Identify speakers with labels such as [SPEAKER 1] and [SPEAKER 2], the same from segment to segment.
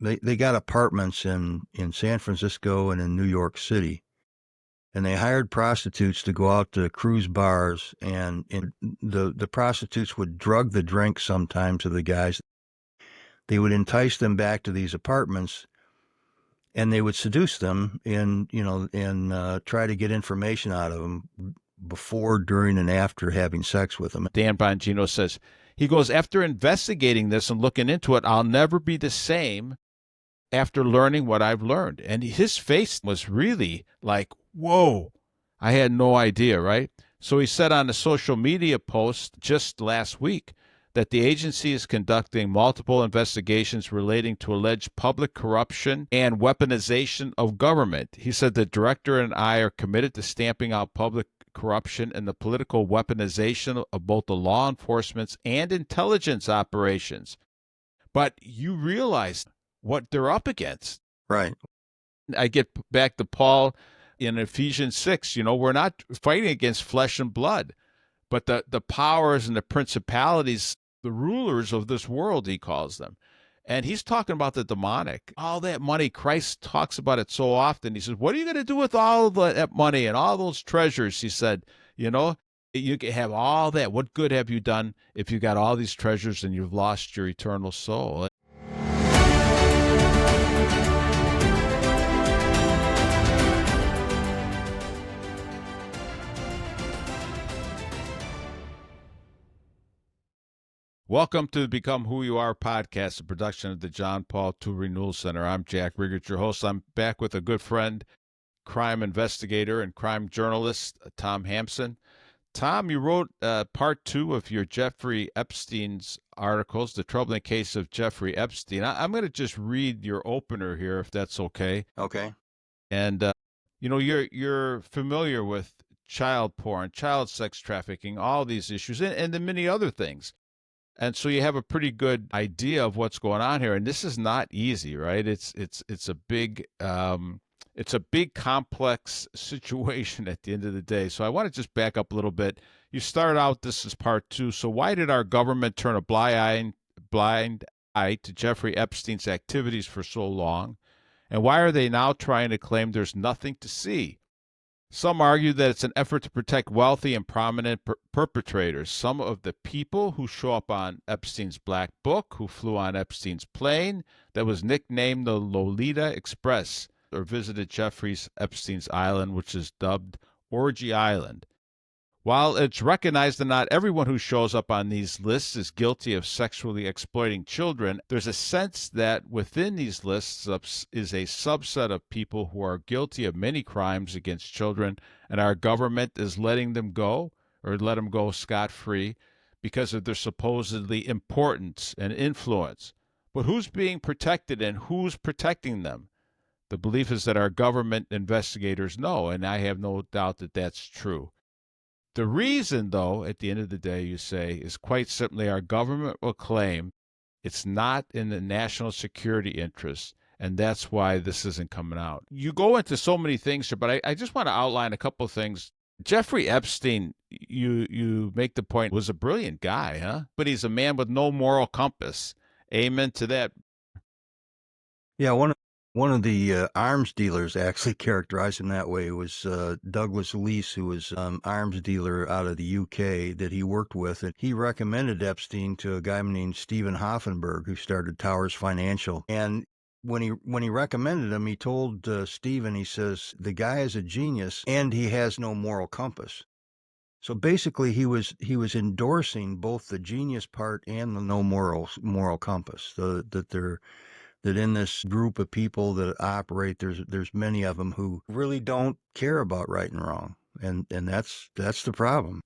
[SPEAKER 1] they got apartments in San Francisco and in New York City, and they hired prostitutes to go out to cruise bars, and the prostitutes would drug the drink sometimes to the guys. They would entice them back to these apartments, and they would seduce them and try to get information out of them before, during, and after having sex with them.
[SPEAKER 2] Dan Bongino says, he goes, after investigating this and looking into it, I'll never be the same after learning what I've learned. And his face was really like, whoa, I had no idea, right? So he said on a social media post just last week that the agency is conducting multiple investigations relating to alleged public corruption and weaponization of government. He said the director and I are committed to stamping out public corruption and the political weaponization of both the law enforcement's and intelligence operations. But you realize what they're up against.
[SPEAKER 1] Right.
[SPEAKER 2] I get back to Paul in Ephesians 6. We're not fighting against flesh and blood, but the powers and the principalities, the rulers of this world, he calls them. And he's talking about the demonic. All that money, Christ talks about it so often. He says, what are you going to do with all that money and all those treasures? He said, you can have all that. What good have you done if you got all these treasures and you've lost your eternal soul? Welcome to the Become Who You Are podcast, a production of the John Paul II Renewal Center. I'm Jack Riggert, your host. I'm back with a good friend, crime investigator and crime journalist, Tom Hampson. Tom, you wrote part 2 of your Jeffrey Epstein's articles, The Troubling Case of Jeffrey Epstein. I'm going to just read your opener here, if that's okay.
[SPEAKER 1] Okay.
[SPEAKER 2] And, you're familiar with child porn, child sex trafficking, all these issues, and the many other things. And so you have a pretty good idea of what's going on here. And this is not easy, right? It's a big complex situation at the end of the day. So I want to just back up a little bit. You started out, this is part 2. So why did our government turn a blind eye to Jeffrey Epstein's activities for so long? And why are they now trying to claim there's nothing to see? Some argue that it's an effort to protect wealthy and prominent perpetrators. Some of the people who show up on Epstein's Black Book, who flew on Epstein's plane that was nicknamed the Lolita Express, or visited Jeffrey Epstein's island, which is dubbed Orgy Island. While it's recognized that not everyone who shows up on these lists is guilty of sexually exploiting children, there's a sense that within these lists is a subset of people who are guilty of many crimes against children, and our government is letting them go, or let them go scot-free, because of their supposedly importance and influence. But who's being protected and who's protecting them? The belief is that our government investigators know, and I have no doubt that that's true. The reason, though, at the end of the day, you say, is quite simply our government will claim it's not in the national security interest, and that's why this isn't coming out. You go into so many things here, but I just want to outline a couple of things. Jeffrey Epstein, you make the point, was a brilliant guy, huh? But he's a man with no moral compass. Amen to that.
[SPEAKER 1] Yeah, one of the arms dealers actually characterized him that way. It was Douglas Leese, who was an arms dealer out of the UK that he worked with. And he recommended Epstein to a guy named Stephen Hoffenberg, who started Towers Financial. And when he recommended him, he told Stephen, he says, the guy is a genius and he has no moral compass. So basically, he was endorsing both the genius part and the no moral compass. That in this group of people that operate, there's many of them who really don't care about right and wrong, and that's the problem.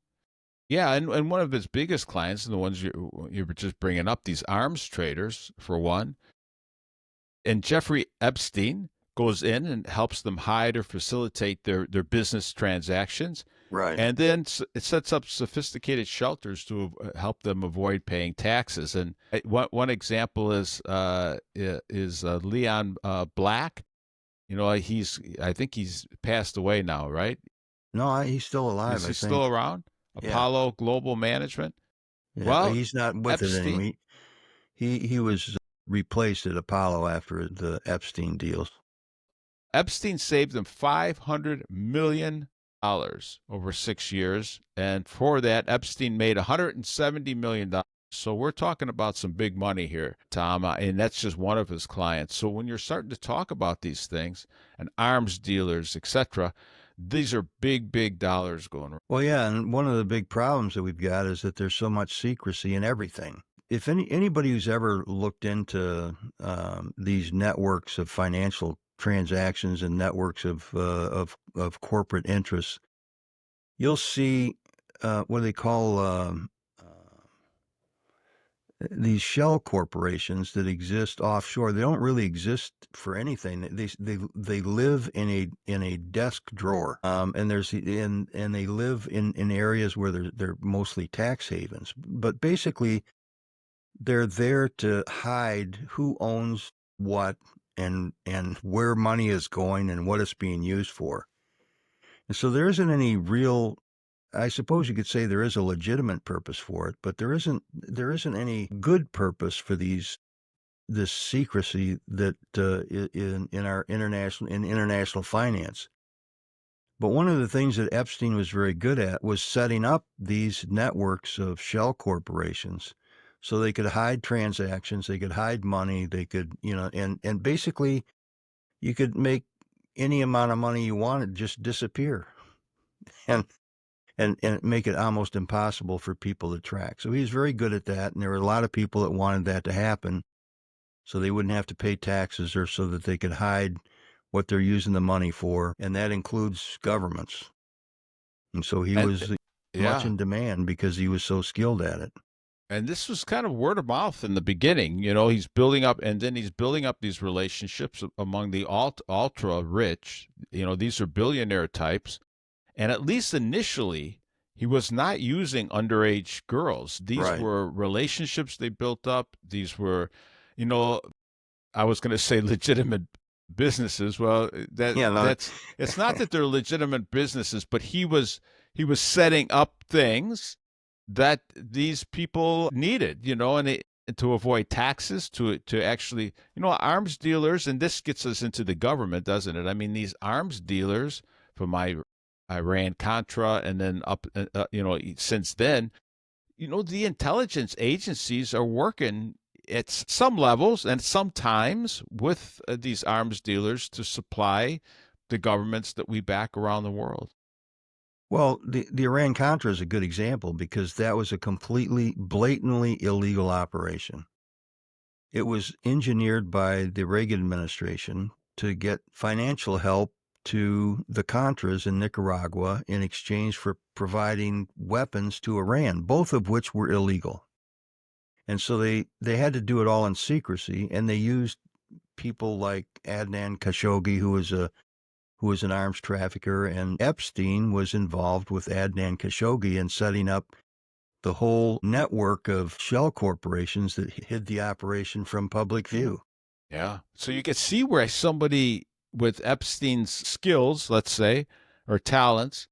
[SPEAKER 2] Yeah, and one of his biggest clients, and the ones you were just bringing up, these arms traders, for one. And Jeffrey Epstein goes in and helps them hide or facilitate their business transactions.
[SPEAKER 1] Right.
[SPEAKER 2] And then it sets up sophisticated shelters to help them avoid paying taxes. And one example is Leon Black. I think he's passed away now, right?
[SPEAKER 1] No, he's still alive.
[SPEAKER 2] Is he still around?
[SPEAKER 1] Yeah.
[SPEAKER 2] Apollo Global Management.
[SPEAKER 1] Yeah,
[SPEAKER 2] Well,
[SPEAKER 1] he's not with
[SPEAKER 2] Epstein,
[SPEAKER 1] it anymore. He was replaced at Apollo after the Epstein deals.
[SPEAKER 2] Epstein saved them $500 million over 6 years. And for that, Epstein made $170 million. So we're talking about some big money here, Tom, and that's just one of his clients. So when you're starting to talk about these things and arms dealers, etc., these are big, big dollars going around.
[SPEAKER 1] Well, yeah, and one of the big problems that we've got is that there's so much secrecy in everything. If anybody who's ever looked into these networks of financial transactions and networks of corporate interests, you'll see what they call these shell corporations that exist offshore. They don't really exist for anything. They live in a desk drawer, and they live in areas where they're mostly tax havens. But basically, they're there to hide who owns what and where money is going and what it's being used for. And so there isn't any real, I suppose you could say there is a legitimate purpose for it, but there isn't any good purpose for this secrecy that in our international finance. But one of the things that Epstein was very good at was setting up these networks of shell corporations so they could hide transactions, they could hide money, they could, and basically you could make any amount of money you wanted just disappear. And make it almost impossible for people to track. So he's very good at that, and there were a lot of people that wanted that to happen so they wouldn't have to pay taxes or so that they could hide what they're using the money for, and that includes governments. And so he
[SPEAKER 2] And
[SPEAKER 1] was much
[SPEAKER 2] yeah,
[SPEAKER 1] in demand because he was so skilled at it.
[SPEAKER 2] and this was kind of word of mouth in the beginning. He's building up, and then he's building up these relationships among the ultra rich. These are billionaire types. And at least initially, he was not using underage girls. These
[SPEAKER 1] Right.
[SPEAKER 2] were relationships they built up. These were, you know, I was going to say legitimate businesses. Well,
[SPEAKER 1] Yeah, no,
[SPEAKER 2] that's it's not that they're legitimate businesses, but he was setting up things that these people needed, and to avoid taxes, to actually, arms dealers, and this gets us into the government, doesn't it? I mean, these arms dealers from Iran Contra, and then up, since then, the intelligence agencies are working at some levels and sometimes with these arms dealers to supply the governments that we back around the world.
[SPEAKER 1] well, the Iran Contra is a good example because that was a completely, blatantly illegal operation. It was engineered by the Reagan administration to get financial help to the Contras in Nicaragua in exchange for providing weapons to Iran, both of which were illegal. And so they had to do it all in secrecy, and they used people like Adnan Khashoggi, who was an arms trafficker, and Epstein was involved with Adnan Khashoggi in setting up the whole network of shell corporations that hid the operation from public view.
[SPEAKER 2] Yeah. So you can see where somebody with Epstein's skills, let's say, or talents,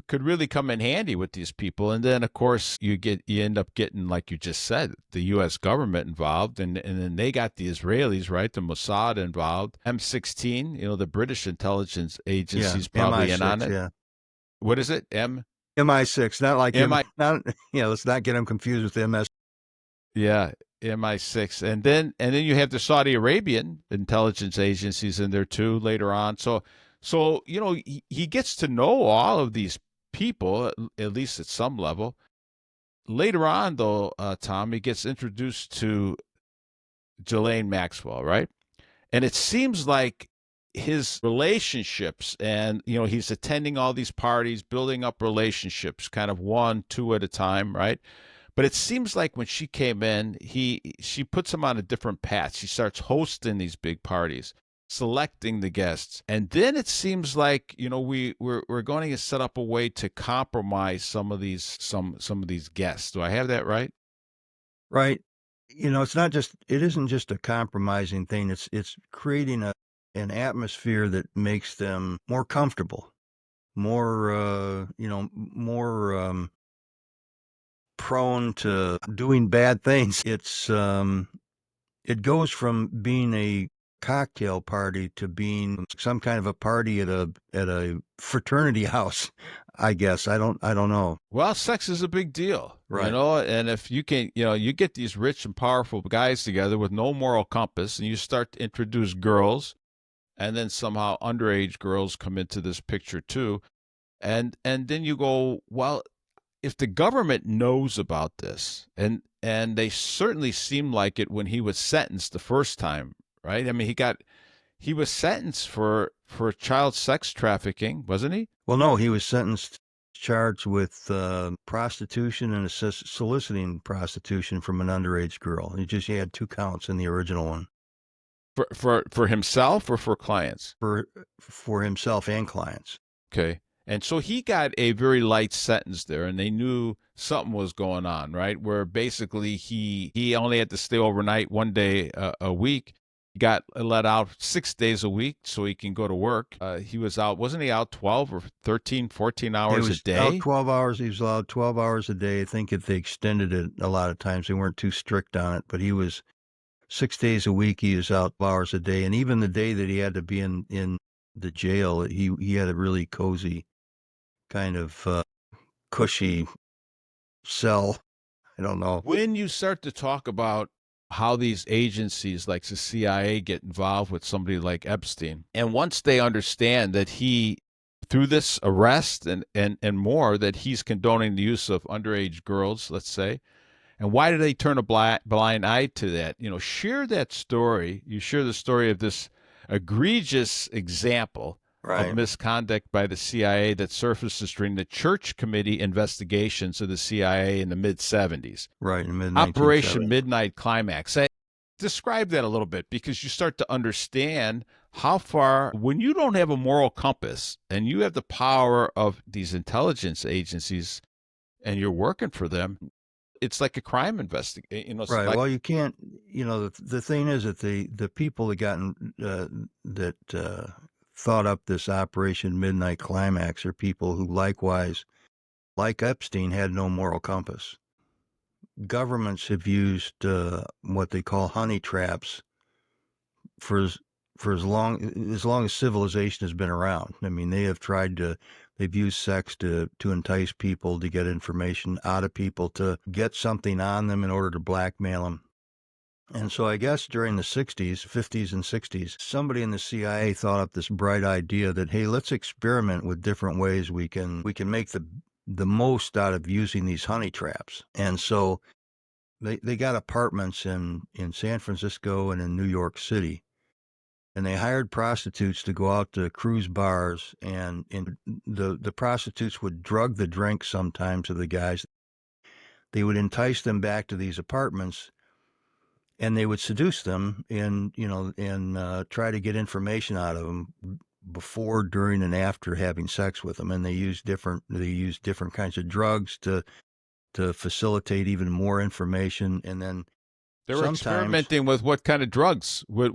[SPEAKER 2] could really come in handy with these people. And then, of course, you end up getting, like you just said, the U.S. government involved, and then they got the Israelis, right, the Mossad involved, M16, the British intelligence
[SPEAKER 1] Yeah,
[SPEAKER 2] agency's probably in on
[SPEAKER 1] MI6,
[SPEAKER 2] it.
[SPEAKER 1] yeah.
[SPEAKER 2] What is it?
[SPEAKER 1] MI6, not like
[SPEAKER 2] MI
[SPEAKER 1] not yeah, let's not get them confused with MS.
[SPEAKER 2] Yeah, MI6, and then you have the Saudi Arabian intelligence agencies in there too later on. So he gets to know all of these people at least at some level. Later on, though, Tom, he gets introduced to Ghislaine Maxwell, right? And it seems like his relationships, and he's attending all these parties, building up relationships, kind of one, two at a time, right? But it seems like when she came in, she puts him on a different path. She starts hosting these big parties, selecting the guests, and then it seems like we're going to set up a way to compromise some of these guests. Do I have that right?
[SPEAKER 1] Right. It isn't just a compromising thing. It's creating an atmosphere that makes them more comfortable, more more prone to doing bad things. it goes from being a cocktail party to being some kind of a party at a fraternity house, I guess. I don't know.
[SPEAKER 2] Well, sex is a big deal,
[SPEAKER 1] Right.
[SPEAKER 2] and if you can, you get these rich and powerful guys together with no moral compass, and you start to introduce girls, and then somehow underage girls come into this picture too, and then you go, well, if the government knows about this, and they certainly seemed like it when he was sentenced the first time, right? I mean, he was sentenced for child sex trafficking, wasn't he?
[SPEAKER 1] Well, no, he was sentenced, charged with prostitution and soliciting prostitution from an underage girl. He had 2 counts in the original one
[SPEAKER 2] For himself or for clients?
[SPEAKER 1] for himself and clients.
[SPEAKER 2] Okay. And so he got a very light sentence there, and they knew something was going on, right? Where basically he only had to stay overnight 1 day a week. He got let out 6 days a week so he can go to work. He was out, wasn't he out 12 or 13, 14
[SPEAKER 1] He
[SPEAKER 2] hours a
[SPEAKER 1] was out
[SPEAKER 2] day?
[SPEAKER 1] 12 hours. He was allowed 12 hours a day. I think if they extended it a lot of times, they weren't too strict on it, but he was 6 days a week. He was out 12 hours a day. And even the day that he had to be in the jail, he had a really cozy kind of cushy cell. I don't know.
[SPEAKER 2] When you start to talk about how these agencies like the CIA get involved with somebody like Epstein, and once they understand that he, through this arrest and more, that he's condoning the use of underage girls, let's say, and why do they turn a blind eye to that? Share that story. You share the story of this egregious example of
[SPEAKER 1] Right.
[SPEAKER 2] misconduct by the CIA that surfaces during the Church Committee investigations of the CIA in the mid 70s.
[SPEAKER 1] Right. In the mid
[SPEAKER 2] Operation
[SPEAKER 1] 1970s.
[SPEAKER 2] Midnight Climax. Describe that a little bit, because you start to understand how far, when you don't have a moral compass and you have the power of these intelligence agencies and you're working for them, it's like a crime investigation.
[SPEAKER 1] Right. Well, you can't. The thing is that the people that thought up this Operation Midnight Climax are people who, likewise, like Epstein, had no moral compass. Governments have used what they call honey traps for as long as civilization has been around. I mean, they've used sex to entice people, to get information out of people, to get something on them in order to blackmail them. And so I guess during the 60s, 50s and 60s, somebody in the CIA thought up this bright idea that, hey, let's experiment with different ways we can make the most out of using these honey traps. And so they got apartments in San Francisco and in New York City. And they hired prostitutes to go out to cruise bars, and the prostitutes would drug the drink sometimes of the guys. They would entice them back to these apartments, and they would seduce them and try to get information out of them before, during, and after having sex with them. And they used different kinds of drugs to facilitate even more information. And then
[SPEAKER 2] They were
[SPEAKER 1] sometimes,
[SPEAKER 2] experimenting with what kind of drugs
[SPEAKER 1] right,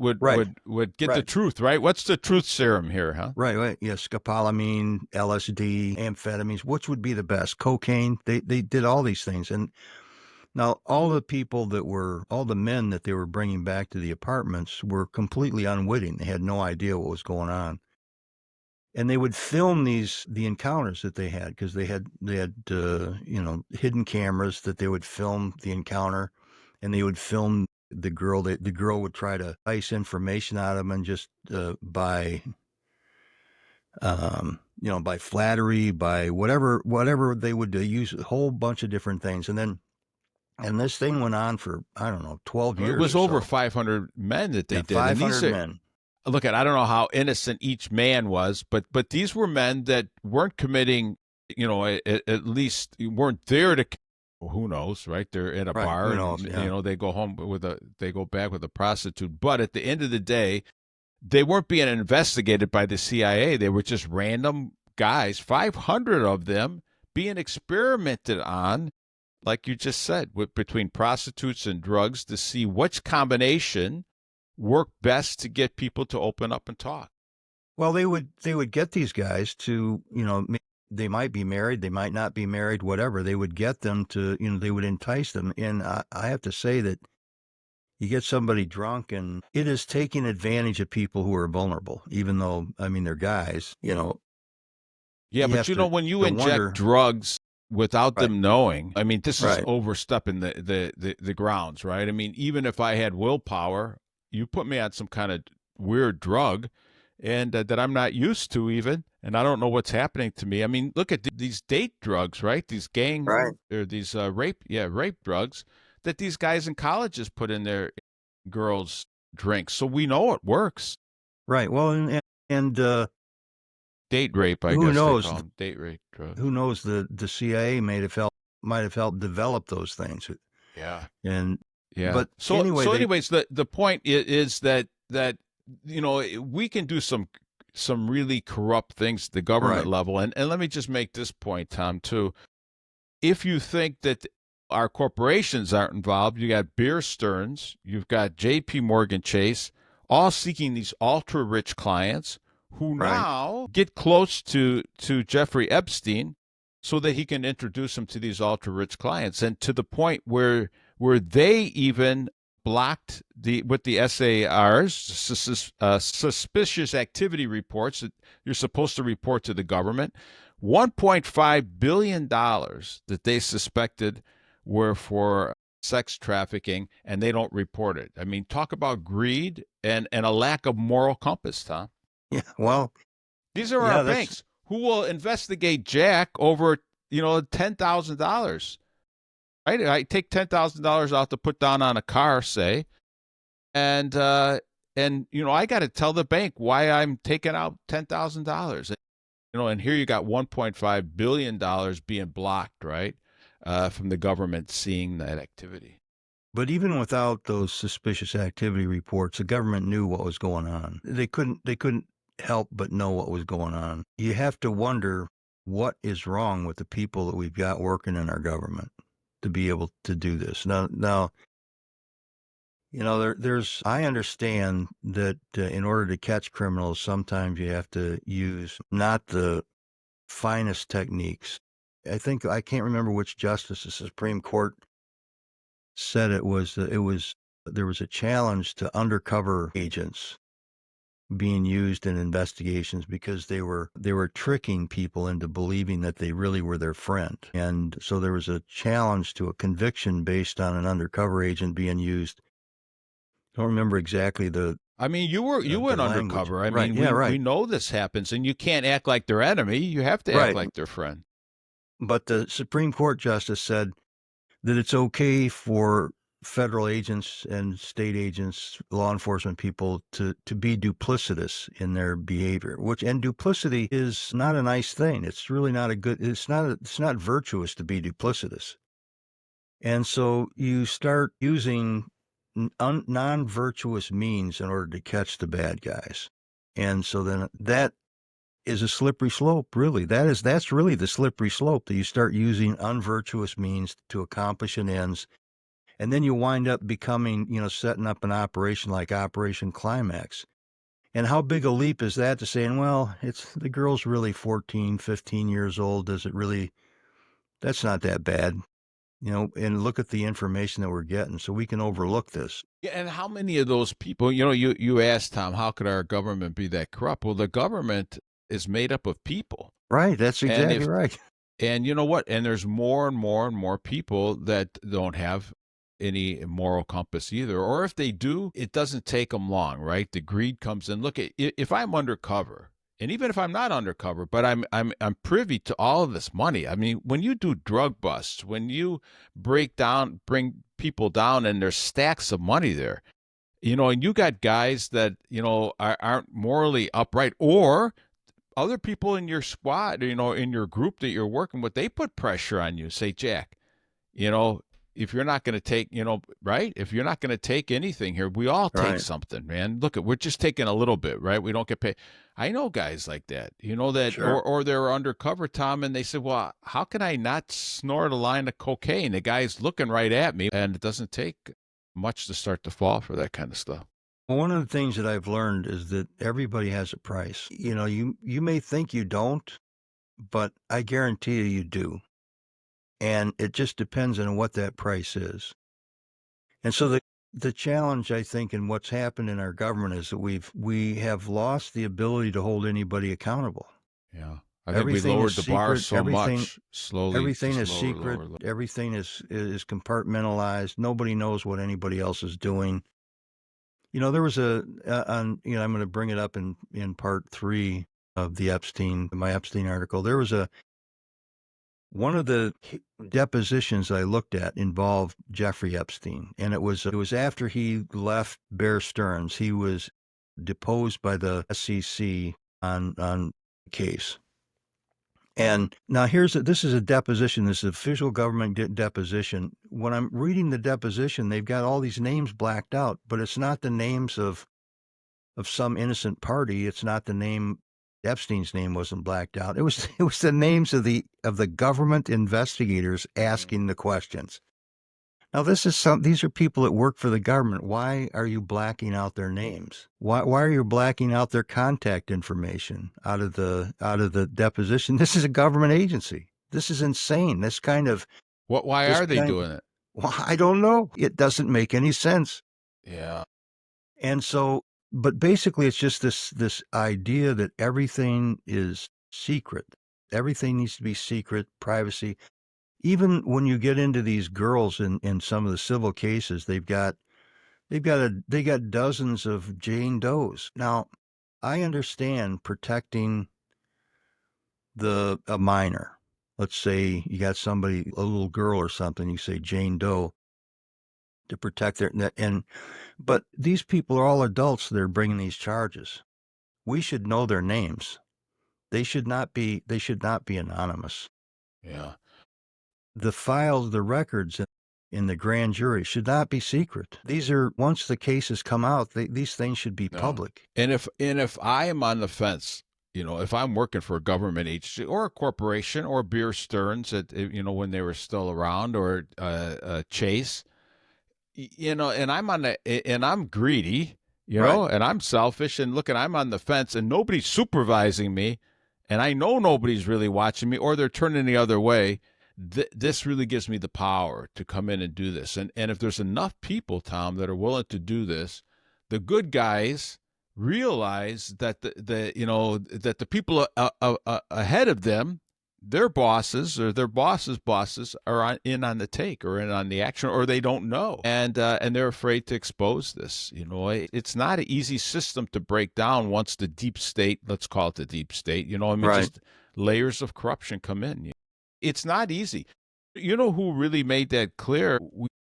[SPEAKER 2] would get the
[SPEAKER 1] right,
[SPEAKER 2] truth, right? What's the truth serum here, huh?
[SPEAKER 1] right, yeah, scopolamine, LSD, amphetamines, which would be the best? Cocaine. They did all these things. And now all the men that they were bringing back to the apartments were completely unwitting. They had no idea what was going on. And they would film the encounters that they had, because they had hidden cameras that they would film the encounter, and they would film the girl. The girl would try to ice information out of them, and just by by flattery, by whatever they would use, a whole bunch of different things. And this thing went on for, I don't know, 12
[SPEAKER 2] It
[SPEAKER 1] years
[SPEAKER 2] was
[SPEAKER 1] or
[SPEAKER 2] over
[SPEAKER 1] so.
[SPEAKER 2] 500 men that they
[SPEAKER 1] Yeah,
[SPEAKER 2] did, and
[SPEAKER 1] 500
[SPEAKER 2] these are,
[SPEAKER 1] men.
[SPEAKER 2] look, at I don't know how innocent each man was, but these were men that weren't committing, at least weren't there to. Who knows, right? They're at a
[SPEAKER 1] Right.
[SPEAKER 2] bar,
[SPEAKER 1] Who
[SPEAKER 2] and
[SPEAKER 1] knows? Yeah.
[SPEAKER 2] they go back with a prostitute. But at the end of the day, they weren't being investigated by the CIA. They were just random guys, 500 of them, being experimented on, like you just said, between prostitutes and drugs, to see which combination worked best to get people to open up and talk.
[SPEAKER 1] Well, they would get these guys to, they might be married, they might not be married, whatever. They would get them to, they would entice them. And I have to say that, You get somebody drunk, and it is taking advantage of people who are vulnerable, even though, I mean, they're guys,
[SPEAKER 2] Yeah,
[SPEAKER 1] you
[SPEAKER 2] but
[SPEAKER 1] have
[SPEAKER 2] when you
[SPEAKER 1] to
[SPEAKER 2] inject
[SPEAKER 1] wonder.
[SPEAKER 2] drugs without
[SPEAKER 1] Right,
[SPEAKER 2] them knowing, I mean, this is
[SPEAKER 1] right,
[SPEAKER 2] overstepping the grounds, right? I mean, even if I had willpower, you put me on some kind of weird drug, and that I'm not used to even, and I don't know what's happening to me. I mean, look at these date drugs, right? These gang
[SPEAKER 1] right,
[SPEAKER 2] or these rape drugs that these guys in colleges put in their girls' drinks, so we know it works.
[SPEAKER 1] right. Well, and
[SPEAKER 2] Date rape, I
[SPEAKER 1] who
[SPEAKER 2] guess they
[SPEAKER 1] knows?
[SPEAKER 2] call them, date rape drugs.
[SPEAKER 1] Who knows? The CIA might have helped develop those things,
[SPEAKER 2] Yeah.
[SPEAKER 1] and
[SPEAKER 2] Yeah.
[SPEAKER 1] but anyway,
[SPEAKER 2] So
[SPEAKER 1] they
[SPEAKER 2] anyways, the point is that we can do some really corrupt things at the government
[SPEAKER 1] right,
[SPEAKER 2] level, and let me just make this point, Tom, too. If you think that our corporations aren't involved, you got Bear Stearns, you've got J.P. Morgan Chase, all seeking these ultra rich clients who
[SPEAKER 1] right.
[SPEAKER 2] now get close to Jeffrey Epstein so that he can introduce them to these ultra rich clients, and to the point where they even blocked with the SARs, suspicious activity reports that you're supposed to report to the government. $1.5 billion that they suspected were for sex trafficking, and they don't report it. I mean, talk about greed and a lack of moral compass, Tom.
[SPEAKER 1] Yeah, well,
[SPEAKER 2] These are our
[SPEAKER 1] yeah, that's
[SPEAKER 2] banks who will investigate Jack over, $10,000. Right? I take $10,000 out to put down on a car, say, and I got to tell the bank why I'm taking out $10,000. And here you got $1.5 billion being blocked, right, from the government seeing that activity.
[SPEAKER 1] but even without those suspicious activity reports, the government knew what was going on. They couldn't help but know what was going on. You have to wonder what is wrong with the people that we've got working in our government to be able to do this. Now, there's. I understand that in order to catch criminals, sometimes you have to use not the finest techniques. I can't remember which justice the Supreme Court said there was a challenge to undercover agents being used in investigations because they were tricking people into believing that they really were their friend. And so there was a challenge to a conviction based on an undercover agent being used. I don't remember exactly
[SPEAKER 2] I mean, you
[SPEAKER 1] the
[SPEAKER 2] went
[SPEAKER 1] language.
[SPEAKER 2] undercover. I
[SPEAKER 1] Right.
[SPEAKER 2] mean,
[SPEAKER 1] Yeah,
[SPEAKER 2] we
[SPEAKER 1] right.
[SPEAKER 2] know this happens, and you can't act like their enemy. You have to act
[SPEAKER 1] Right.
[SPEAKER 2] like their friend.
[SPEAKER 1] But the Supreme Court justice said that it's okay for federal agents and state agents, law enforcement people to be duplicitous in their behavior, and duplicity is not a nice thing. It's really not it's not virtuous to be duplicitous. And so you start using non-virtuous means in order to catch the bad guys. And so then that is a slippery slope, really. That's really the slippery slope, that you start using unvirtuous means to accomplish an ends, and then you wind up becoming, setting up an operation like Operation Climax. And how big a leap is that to saying, well, it's the girl's really 14, 15 years old. Does it really, that's not that bad, and look at the information that we're getting, so we can overlook this.
[SPEAKER 2] Yeah, and how many of those people, you asked, Tom, how could our government be that corrupt? Well, the government is made up of people.
[SPEAKER 1] Right. That's
[SPEAKER 2] And
[SPEAKER 1] exactly
[SPEAKER 2] if
[SPEAKER 1] right.
[SPEAKER 2] and you know what? And there's more and more and more people that don't have any moral compass either. Or if they do, it doesn't take them long, right? The greed comes in. Look, if I'm undercover, and even if I'm not undercover, but I'm privy to all of this money. I mean, when you do drug busts, when you bring people down, and there's stacks of money there, and you got guys that aren't morally upright, or other people in your squad, in your group that you're working with, they put pressure on you. Say, Jack, you know, if you're not going to take, right? If you're not going to take anything here, we all take
[SPEAKER 1] Right.
[SPEAKER 2] something, man. Look, we're just taking a little bit, right? We don't get paid. I know guys like that, that,
[SPEAKER 1] Sure.
[SPEAKER 2] or they're undercover, Tom, and they said, well, how can I not snort a line of cocaine? The guy's looking right at me, and it doesn't take much to start to fall for that kind of stuff.
[SPEAKER 1] Well, one of the things that I've learned is that everybody has a price. You may think you don't, but I guarantee you do. And it just depends on what that price is. And so the challenge, I think, in what's happened in our government is that we have lost the ability to hold anybody accountable.
[SPEAKER 2] Yeah. I think we
[SPEAKER 1] Everything is
[SPEAKER 2] lowered the bar
[SPEAKER 1] secret.
[SPEAKER 2] so much. Slowly,
[SPEAKER 1] Everything
[SPEAKER 2] just
[SPEAKER 1] is
[SPEAKER 2] lower,
[SPEAKER 1] secret.
[SPEAKER 2] lower, lower.
[SPEAKER 1] Everything is compartmentalized. Nobody knows what anybody else is doing. There was I'm going to bring it up in part 3 of my Epstein article. There was one of the depositions I looked at involved Jeffrey Epstein, and it was after he left Bear Stearns. He was deposed by the SEC on case. And now this is a deposition. This is official government deposition. When I'm reading the deposition, they've got all these names blacked out, but it's not the names of some innocent party. It's not the name. Epstein's name wasn't blacked out. It was it was the names of the government investigators asking the questions. Now these are people that work for the government. Why are you blacking out their names? Why are you blacking out their contact information out of the deposition? This is a government agency. This is insane.
[SPEAKER 2] Why
[SPEAKER 1] This
[SPEAKER 2] are they
[SPEAKER 1] kind
[SPEAKER 2] doing it?
[SPEAKER 1] well, I don't know. It doesn't make any sense.
[SPEAKER 2] Yeah.
[SPEAKER 1] And so, but basically it's just this idea that everything is secret. Everything needs to be secret, privacy. Even when you get into these girls in some of the civil cases, they got dozens of Jane Does. Now, I understand protecting a minor. Let's say you got somebody, a little girl or something, you say Jane Doe to protect but these people are all adults that are bringing these charges. We should know their names. They should not be anonymous.
[SPEAKER 2] Yeah.
[SPEAKER 1] The files, the records in the grand jury should not be secret. Once the cases come out, these things should be
[SPEAKER 2] No.
[SPEAKER 1] public.
[SPEAKER 2] And if I am on the fence, if I'm working for a government agency or a corporation or Beer Stearns, when they were still around, or Chase, and I'm greedy,
[SPEAKER 1] Right.
[SPEAKER 2] and I'm selfish, and look, and I'm on the fence, and nobody's supervising me, and I know nobody's really watching me, or they're turning the other way. This really gives me the power to come in and do this. And if there's enough people, Tom, that are willing to do this, the good guys realize that that the people ahead of them, their bosses or their bosses' bosses, are in on the take, or in on the action, or they don't know, and they're afraid to expose this. It's not an easy system to break down once the deep state, let's call it the deep state,
[SPEAKER 1] Right.
[SPEAKER 2] just layers of corruption come in. It's not easy. You know who really made that clear?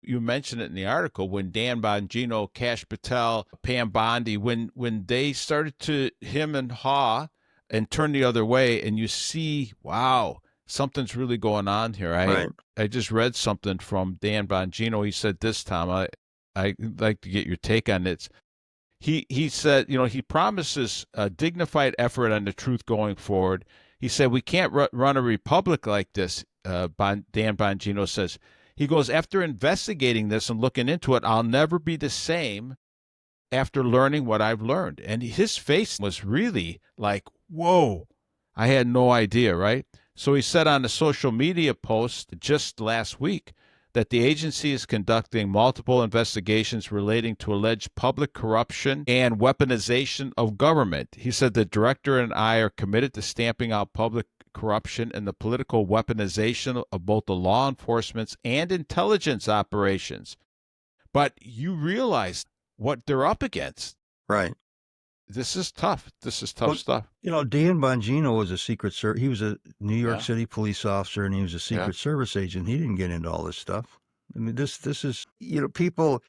[SPEAKER 2] You mentioned it in the article, when Dan Bongino, Cash Patel, Pam Bondi, when they started to him and haw and turn the other way, and you see, wow, something's really going on here.
[SPEAKER 1] Right.
[SPEAKER 2] I just read something from Dan Bongino. He said this, Tom. I'd like to get your take on this. He said, he promises a dignified effort on the truth going forward. He said, we can't run a republic like this, Dan Bongino says. He goes, after investigating this and looking into it, I'll never be the same after learning what I've learned. And his face was really like, whoa, I had no idea, right? So he said on a social media post just last week that the agency is conducting multiple investigations relating to alleged public corruption and weaponization of government. He said the director and I are committed to stamping out public corruption and the political weaponization of both the law enforcement's and intelligence operations. But you realize what they're up against.
[SPEAKER 1] Right.
[SPEAKER 2] This is tough. This is tough stuff.
[SPEAKER 1] Dan Bongino was a Secret Service. He was a New York City police officer, and he was a Secret Service agent. He didn't get into all this stuff. I mean, this is, people,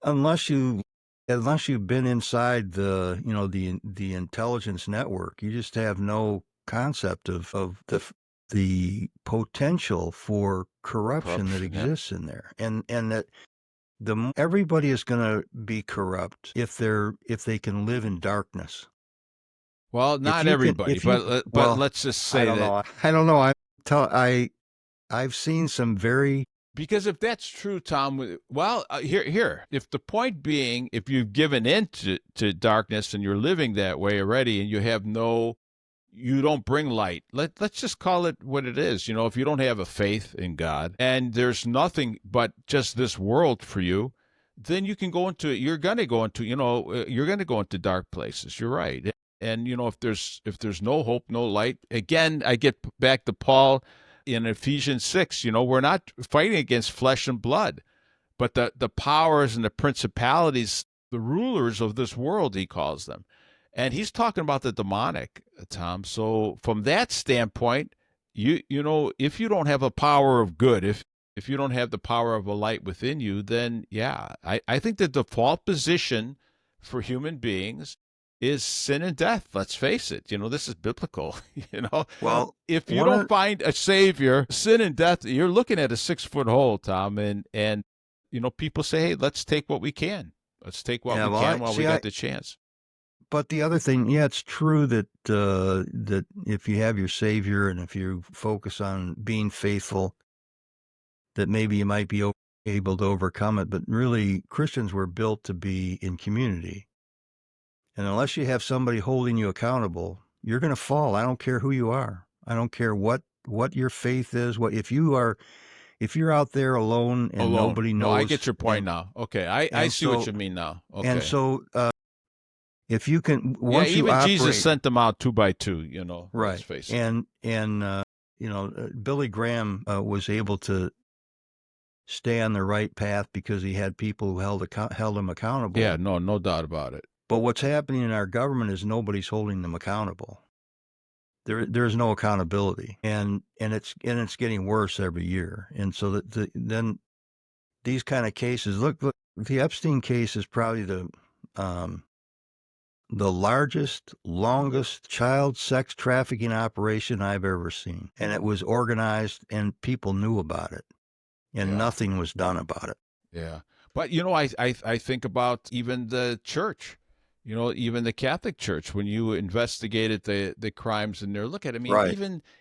[SPEAKER 1] unless you've been inside the intelligence network, you just have no concept of the potential for corruption that exists in there, and that everybody is going to be corrupt if they can live in darkness.
[SPEAKER 2] Well, not everybody, but let's just say that.
[SPEAKER 1] I don't know. I've seen some very.
[SPEAKER 2] Because if that's true, Tom, well, here, if the point being, if you've given in to darkness and you're living that way already, and you don't bring light, let's just call it what it is. If you don't have a faith in God and there's nothing but just this world for you, then you can go into, you're going to go into, you're going to go into dark places. You're right. And if there's no hope, no light, again, I get back to Paul in Ephesians 6. We're not fighting against flesh and blood, but the powers and the principalities, the rulers of this world, he calls them. And he's talking about the demonic, Tom. So from that standpoint, if you don't have a power of good, if you don't have the power of a light within you, then yeah, I think the default position for human beings is sin and death. Let's face it. This is biblical.
[SPEAKER 1] Well,
[SPEAKER 2] If you
[SPEAKER 1] one
[SPEAKER 2] don't
[SPEAKER 1] of
[SPEAKER 2] find a savior, sin and death, you're looking at a 6-foot hole, Tom. And people say, hey, let's take what we can. Let's take what
[SPEAKER 1] yeah,
[SPEAKER 2] we
[SPEAKER 1] well,
[SPEAKER 2] can while we got the chance.
[SPEAKER 1] but the other thing, yeah, it's true that that if you have your Savior and if you focus on being faithful, that maybe you might be able to overcome it. But really, Christians were built to be in community. And unless you have somebody holding you accountable, you're going to fall. I don't care who you are. I don't care what your faith is. If you're out there alone and
[SPEAKER 2] Alone.
[SPEAKER 1] nobody
[SPEAKER 2] No, I
[SPEAKER 1] knows,
[SPEAKER 2] get your point now. Okay, I see what you mean now.
[SPEAKER 1] and
[SPEAKER 2] Okay.
[SPEAKER 1] so if you can,
[SPEAKER 2] Yeah,
[SPEAKER 1] once you
[SPEAKER 2] even Jesus
[SPEAKER 1] operate,
[SPEAKER 2] sent them out 2 by 2, let's
[SPEAKER 1] right,
[SPEAKER 2] face it.
[SPEAKER 1] and Billy Graham was able to stay on the right path because he had people who held him accountable.
[SPEAKER 2] Yeah, no doubt about it.
[SPEAKER 1] But what's happening in our government is nobody's holding them accountable. There's no accountability, and it's getting worse every year. And so then these kind of cases, look, the Epstein case is probably the largest, longest child sex trafficking operation I've ever seen, and it was organized, and people knew about it, and nothing was done about it.
[SPEAKER 2] Yeah, but I think about even the church. Even the Catholic Church, when you investigated the crimes in there, look at it. I mean,
[SPEAKER 1] Right.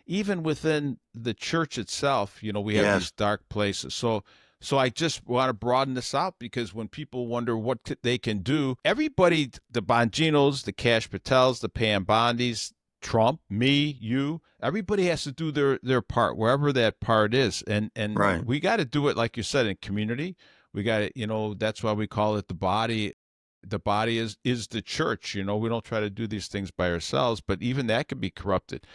[SPEAKER 2] even within the church itself, we have
[SPEAKER 1] Yes.
[SPEAKER 2] these dark places. So I just want to broaden this out because when people wonder what they can do, everybody, the Bonginos, the Cash Patels, the Pam Bondis, Trump, me, you, everybody has to do their part, wherever that part is. And
[SPEAKER 1] Right.
[SPEAKER 2] we got to do it, like you said, in community. We got to, that's why we call it the body. The body is the church. We don't try to do these things by ourselves, but even that can be corrupted.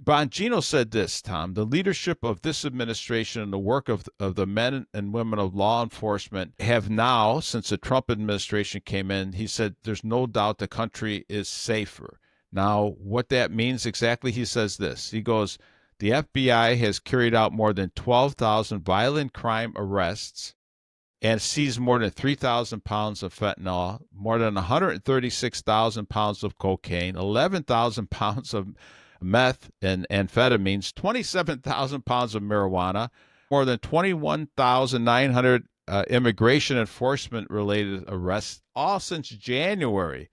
[SPEAKER 2] Bongino said this, Tom: the leadership of this administration and the work of the men and women of law enforcement have now, since the Trump administration came in, he said, there's no doubt the country is safer. Now, what that means exactly, he says this. He goes, the FBI has carried out more than 12,000 violent crime arrests and seized more than 3,000 pounds of fentanyl, more than 136,000 pounds of cocaine, 11,000 pounds of meth and amphetamines, 27,000 pounds of marijuana, more than 21,900 immigration enforcement related arrests, all since January.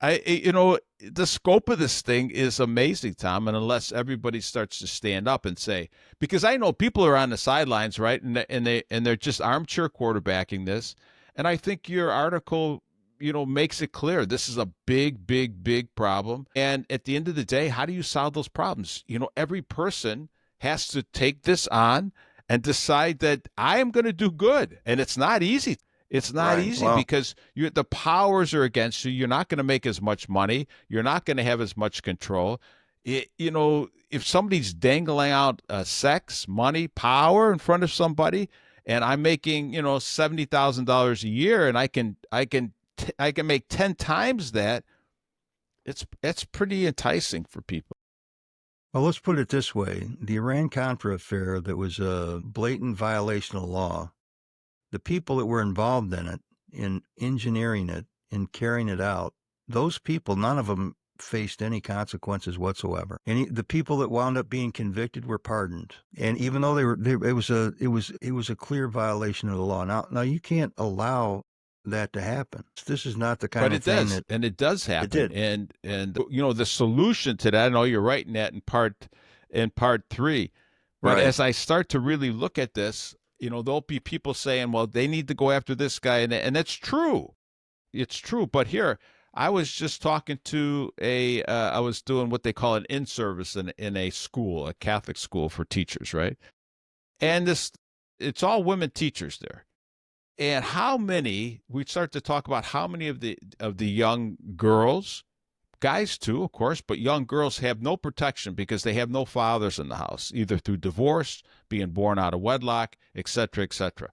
[SPEAKER 2] The scope of this thing is amazing, Tom, and unless everybody starts to stand up and say, because I know people are on the sidelines, right, and they're just armchair quarterbacking this, and I think your article, makes it clear this is a big, big, big problem. And at the end of the day, how do you solve those problems? Every person has to take this on and decide that I am going to do good, and it's not easy. It's not
[SPEAKER 1] Right.
[SPEAKER 2] easy
[SPEAKER 1] Well,
[SPEAKER 2] because the powers are against you. You're not going to make as much money. You're not going to have as much control. If somebody's dangling out sex, money, power in front of somebody, and I'm making $70,000 a year, and I can make 10 times that, it's pretty enticing for people.
[SPEAKER 1] Well, let's put it this way: the Iran-Contra affair, that was a blatant violation of law. The people that were involved in it, in engineering it, in carrying it out, those people, none of them faced any consequences whatsoever. And the people that wound up being convicted were pardoned. And even though it was a clear violation of the law. Now you can't allow that to happen. This is not the kind
[SPEAKER 2] But
[SPEAKER 1] of
[SPEAKER 2] it
[SPEAKER 1] thing
[SPEAKER 2] does,
[SPEAKER 1] that
[SPEAKER 2] and it does happen.
[SPEAKER 1] it did.
[SPEAKER 2] And the solution to that, I know you're writing that in part 3. But
[SPEAKER 1] Right.
[SPEAKER 2] as I start to really look at this, there'll be people saying, well, they need to go after this guy. And it's true. It's true. But here, I was just talking to I was doing what they call an in-service in a school, a Catholic school for teachers, right? And it's all women teachers there. And how many, we start to talk about how many of the young girls, guys too, of course, but young girls have no protection because they have no fathers in the house, either through divorce, being born out of wedlock, etc., etc.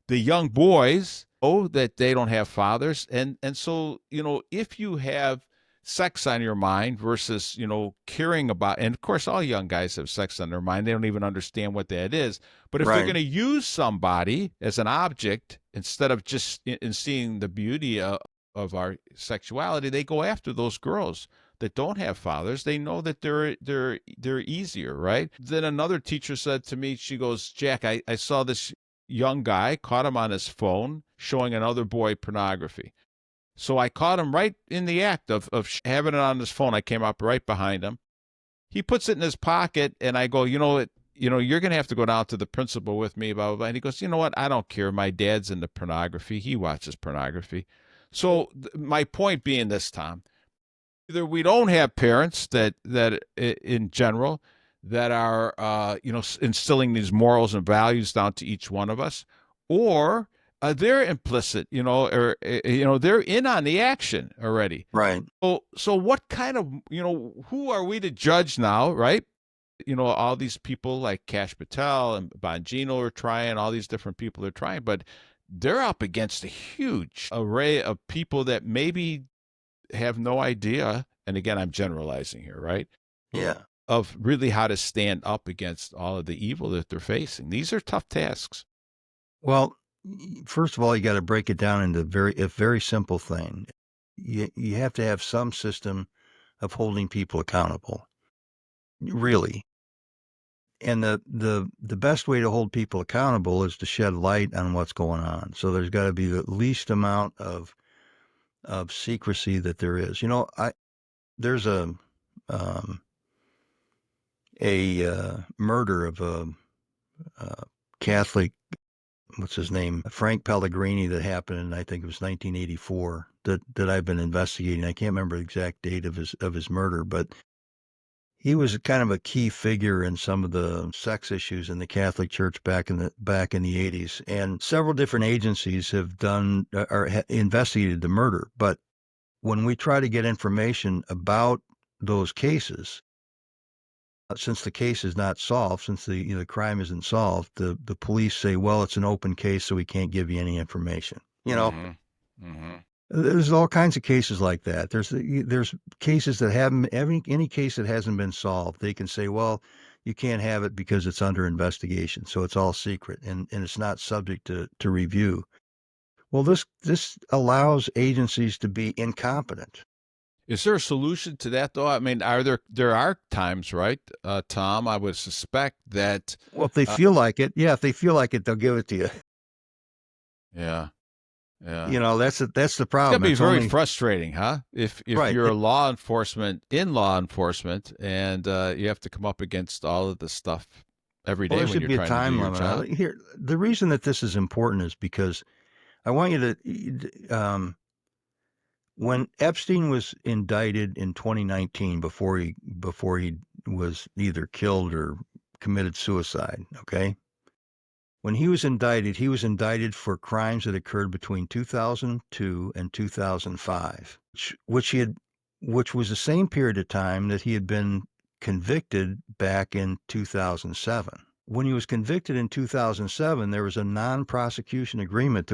[SPEAKER 2] The young boys know that they don't have fathers, and so, if you have sex on your mind versus, caring about, and of course all young guys have sex on their mind, they don't even understand what that is, but if they're
[SPEAKER 1] Right.
[SPEAKER 2] going to use somebody as an object instead of just in seeing the beauty of our sexuality, they go after those girls that don't have fathers. They know that they're easier, right? Then another teacher said to me, she goes, Jack, I saw this young guy, caught him on his phone showing another boy pornography. So I caught him right in the act of having it on his phone. I came up right behind him. He puts it in his pocket, and I go, you're going to have to go down to the principal with me, blah, blah, blah. And he goes, you know what? I don't care. My dad's into pornography. He watches pornography. So my point being this, Tom, either we don't have parents that in general that are instilling these morals and values down to each one of us, or they're implicit, or they're in on the action already.
[SPEAKER 1] Right.
[SPEAKER 2] So what kind of, who are we to judge now, right? All these people like Cash Patel and Bongino are trying, all these different people are trying, but they're up against a huge array of people that maybe have no idea, and again, I'm generalizing here, right?
[SPEAKER 1] Yeah.
[SPEAKER 2] Of really how to stand up against all of the evil that they're facing. These are tough tasks.
[SPEAKER 1] Well, first of all, you got to break it down into a very simple thing. You have to have some system of holding people accountable, really. And the best way to hold people accountable is to shed light on what's going on. So there's got to be the least amount of secrecy that there is. There's um, a murder of a Catholic, what's his name, Frank Pellegrini, that happened in, I think it was 1984, that I've been investigating. I can't remember the exact date of his murder, but he was kind of a key figure in some of the sex issues in the Catholic Church back in the 80s, and several different agencies have done or investigated the murder. But when we try to get information about those cases, since the case is not solved, since the crime isn't solved, the police say, well, it's an open case, so we can't give you any information.
[SPEAKER 2] Mm-hmm. Mm-hmm.
[SPEAKER 1] There's all kinds of cases like that. There's cases that haven't, any case that hasn't been solved, they can say, well, you can't have it because it's under investigation, so it's all secret and it's not subject to review. Well, this allows agencies to be incompetent.
[SPEAKER 2] Is there a solution to that, though? I mean, there are times, right, Tom? I would suspect that.
[SPEAKER 1] Well, if they feel like it, yeah, if they feel like it, they'll give it to you.
[SPEAKER 2] Yeah, yeah.
[SPEAKER 1] That's the
[SPEAKER 2] It's got to
[SPEAKER 1] problem.
[SPEAKER 2] be
[SPEAKER 1] It's
[SPEAKER 2] very
[SPEAKER 1] only
[SPEAKER 2] frustrating, huh? If
[SPEAKER 1] right.
[SPEAKER 2] you're law enforcement and you have to come up against all of this stuff every
[SPEAKER 1] Well,
[SPEAKER 2] day
[SPEAKER 1] there
[SPEAKER 2] when
[SPEAKER 1] should
[SPEAKER 2] you're
[SPEAKER 1] be a
[SPEAKER 2] trying to do
[SPEAKER 1] time
[SPEAKER 2] your
[SPEAKER 1] limit.
[SPEAKER 2] job.
[SPEAKER 1] Here, the reason that this is important is because I want you to, when Epstein was indicted in 2019, before he was either killed or committed suicide, okay? When he was indicted for crimes that occurred between 2002 and 2005, which was the same period of time that he had been convicted back in 2007. When he was convicted in 2007, there was a non-prosecution agreement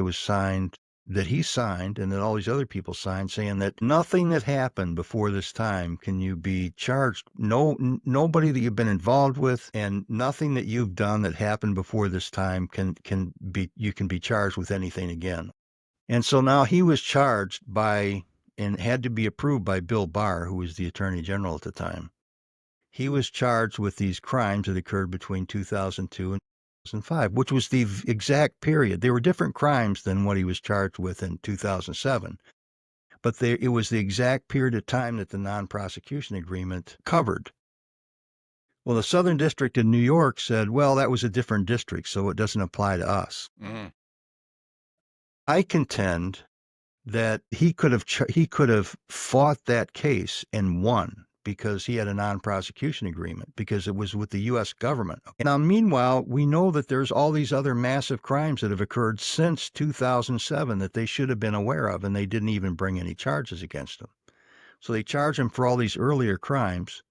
[SPEAKER 1] that he signed and that all these other people signed, saying that nothing that happened before this time can you be charged. Nobody that you've been involved with and nothing that you've done that happened before this time you can be charged with anything again. And so now he was charged and had to be approved by Bill Barr, who was the Attorney General at the time. He was charged with these crimes that occurred between 2002 and 2005, which was the exact period. They were different crimes than what he was charged with in 2007, but it was the exact period of time that the non-prosecution agreement covered. Well, the Southern District in New York said, well, that was a different district, so it doesn't apply to us.
[SPEAKER 2] Mm.
[SPEAKER 1] I contend that he could have fought that case and won, because he had a non-prosecution agreement because it was with the U.S. government. Now, meanwhile, we know that there's all these other massive crimes that have occurred since 2007 that they should have been aware of, and they didn't even bring any charges against him. So they charge him for all these earlier crimes,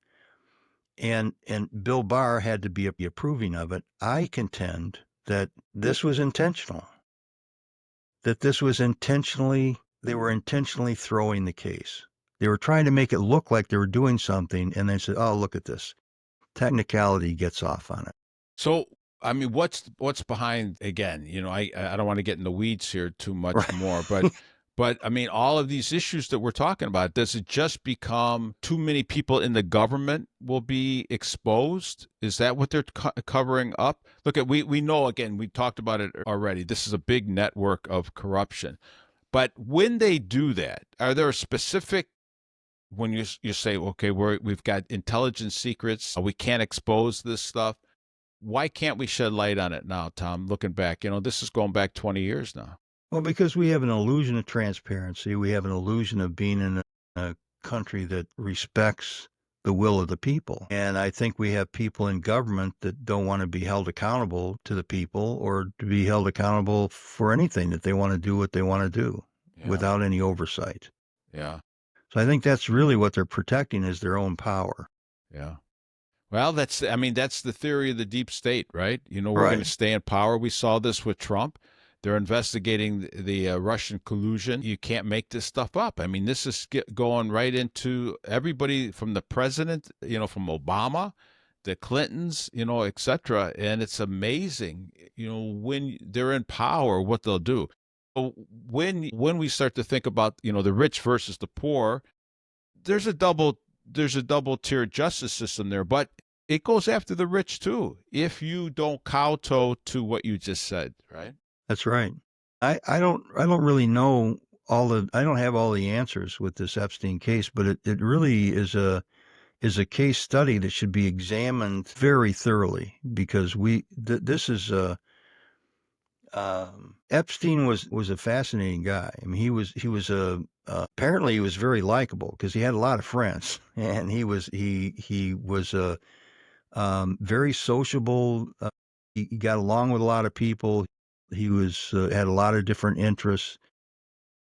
[SPEAKER 1] and Bill Barr had to be approving of it. I contend that this was intentional, that this was intentionally, they were intentionally throwing the case. They were trying to make it look like they were doing something, and they said, oh, look at this. Technicality gets off on it.
[SPEAKER 2] So, I mean, what's behind, again, I don't want to get in the weeds here too much
[SPEAKER 1] Right.
[SPEAKER 2] more, but I mean, all of these issues that we're talking about, does it just become too many people in the government will be exposed? Is that what they're covering up? Look, we know, again, we talked about it already. This is a big network of corruption. But when they do that, are there specific, when you say, okay, we've got intelligence secrets, we can't expose this stuff. Why can't we shed light on it now, Tom? Looking back, this is going back 20 years now.
[SPEAKER 1] Well, because we have an illusion of transparency. We have an illusion of being in a country that respects the will of the people. And I think we have people in government that don't want to be held accountable to the people or to be held accountable for anything, that they want to do what they want to do without any oversight.
[SPEAKER 2] Yeah.
[SPEAKER 1] So I think that's really what they're protecting, is their own power.
[SPEAKER 2] Yeah. Well, that's the theory of the deep state, right? We're
[SPEAKER 1] Right.
[SPEAKER 2] going to stay in power. We saw this with Trump. They're investigating the Russian collusion. You can't make this stuff up. I mean, this is going right into everybody from the president, from Obama, the Clintons, et cetera. And it's amazing, when they're in power, what they'll do. So when we start to think about, the rich versus the poor, there's a double tier justice system there, but it goes after the rich too, if you don't kowtow to what you just said, right?
[SPEAKER 1] That's right. I don't really know I don't have all the answers with this Epstein case, but it really is a case study that should be examined very thoroughly, because this is Epstein was a fascinating guy. I mean, he was apparently he was very likable because he had a lot of friends, and he was very sociable. He got along with a lot of people. He was had a lot of different interests.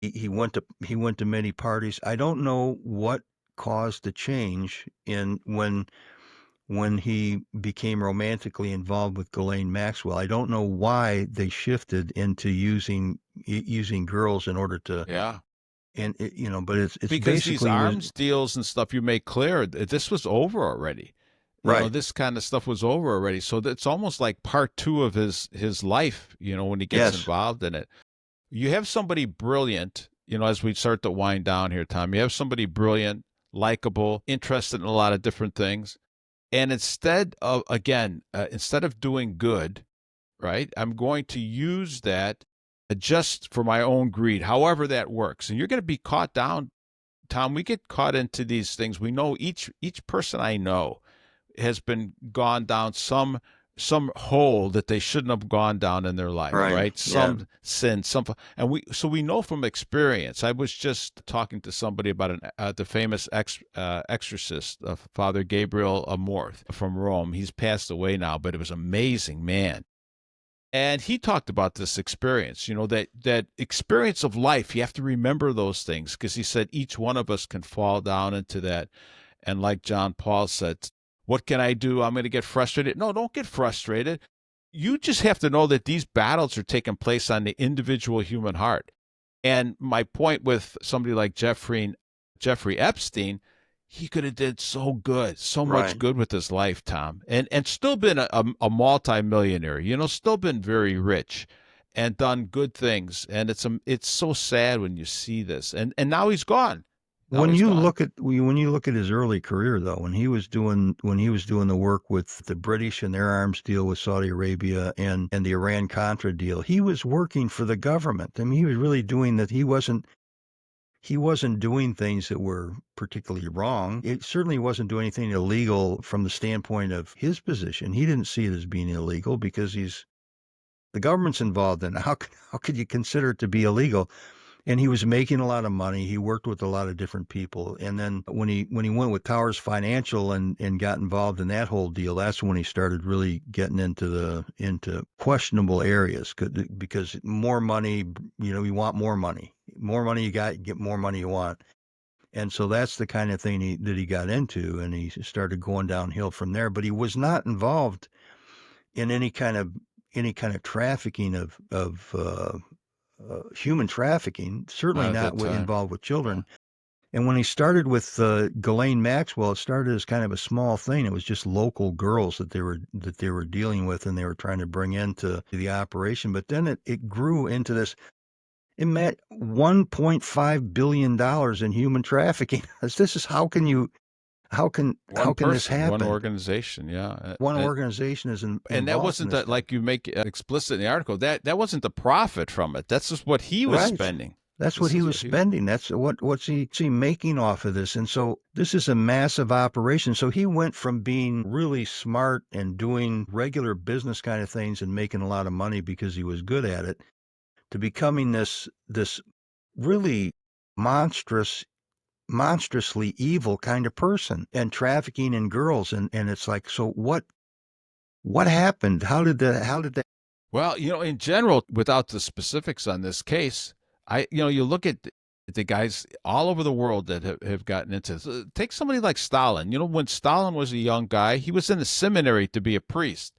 [SPEAKER 1] He went to many parties. I don't know what caused the change in when he became romantically involved with Ghislaine Maxwell. I don't know why they shifted into using girls in order to.
[SPEAKER 2] Yeah.
[SPEAKER 1] And but it's
[SPEAKER 2] because these
[SPEAKER 1] basically
[SPEAKER 2] arms deals and stuff, you made clear this was over already.
[SPEAKER 1] Right.
[SPEAKER 2] This kind of stuff was over already. So it's almost like part two of his life, when he gets involved in it. You have somebody brilliant, as we start to wind down here, Tom, you have somebody brilliant, likable, interested in a lot of different things. And instead of doing good, right, I'm going to use that just for my own greed, however that works. And you're going to be caught down, Tom. We get caught into these things. We know each person I know has been gone down some hole that they shouldn't have gone down in their life, right? Some sin, and we know from experience. I was just talking to somebody about the famous exorcist, Father Gabriel Amorth from Rome. He's passed away now, but it was an amazing man. And he talked about this experience, that experience of life. You have to remember those things, because he said each one of us can fall down into that. And like John Paul said, what can I do? I'm going to get frustrated. No, don't get frustrated. You just have to know that these battles are taking place on the individual human heart. And my point with somebody like Jeffrey Epstein, he could have did so good, so much good with his life, Tom, and still been a multi-millionaire, still been very rich and done good things. And it's so sad when you see this. And now he's gone.
[SPEAKER 1] When you look at his early career, though, when he was doing the work with the British and their arms deal with Saudi Arabia and the Iran-Contra deal, he was working for the government. I mean, he was really doing that. He wasn't doing things that were particularly wrong. It certainly wasn't doing anything illegal from the standpoint of his position. He didn't see it as being illegal because the government's involved in it. How could you consider it to be illegal? and he was making a lot of money. He worked with a lot of different people. And then when he went with Towers Financial and got involved in that whole deal, that's when he started really getting into questionable areas, because more money, you want more money. More money you got, you get more money you want. And so that's the kind of thing that he got into, and he started going downhill from there. But he was not involved in any kind of trafficking of human trafficking. Certainly
[SPEAKER 2] Not at
[SPEAKER 1] not
[SPEAKER 2] that time.
[SPEAKER 1] involved with
[SPEAKER 2] Yeah.
[SPEAKER 1] children. And when he started with Ghislaine Maxwell, it started as kind of a small thing. It was just local girls that they were dealing with, and they were trying to bring into the operation. But then it grew into this. It met $1.5 billion in human trafficking. This is how can this
[SPEAKER 2] One
[SPEAKER 1] happen?
[SPEAKER 2] organization, yeah.
[SPEAKER 1] One organization is
[SPEAKER 2] And that
[SPEAKER 1] involved in
[SPEAKER 2] wasn't
[SPEAKER 1] this
[SPEAKER 2] that,
[SPEAKER 1] thing.
[SPEAKER 2] like you make explicit in the article, that wasn't the profit from it. That's just what he was
[SPEAKER 1] Right.
[SPEAKER 2] spending.
[SPEAKER 1] That's what
[SPEAKER 2] This
[SPEAKER 1] he
[SPEAKER 2] is
[SPEAKER 1] was
[SPEAKER 2] what he was.
[SPEAKER 1] spending. That's what's he making off of this. And so this is a massive operation. So he went from being really smart and doing regular business kind of things and making a lot of money because he was good at it, to becoming this really monstrous monstrously evil kind of person, and trafficking in girls. And it's like, so what happened? How did that
[SPEAKER 2] Well, in general, without the specifics on this case, you look at the guys all over the world that have gotten into this. Take somebody like Stalin. When Stalin was a young guy, he was in the seminary to be a priest.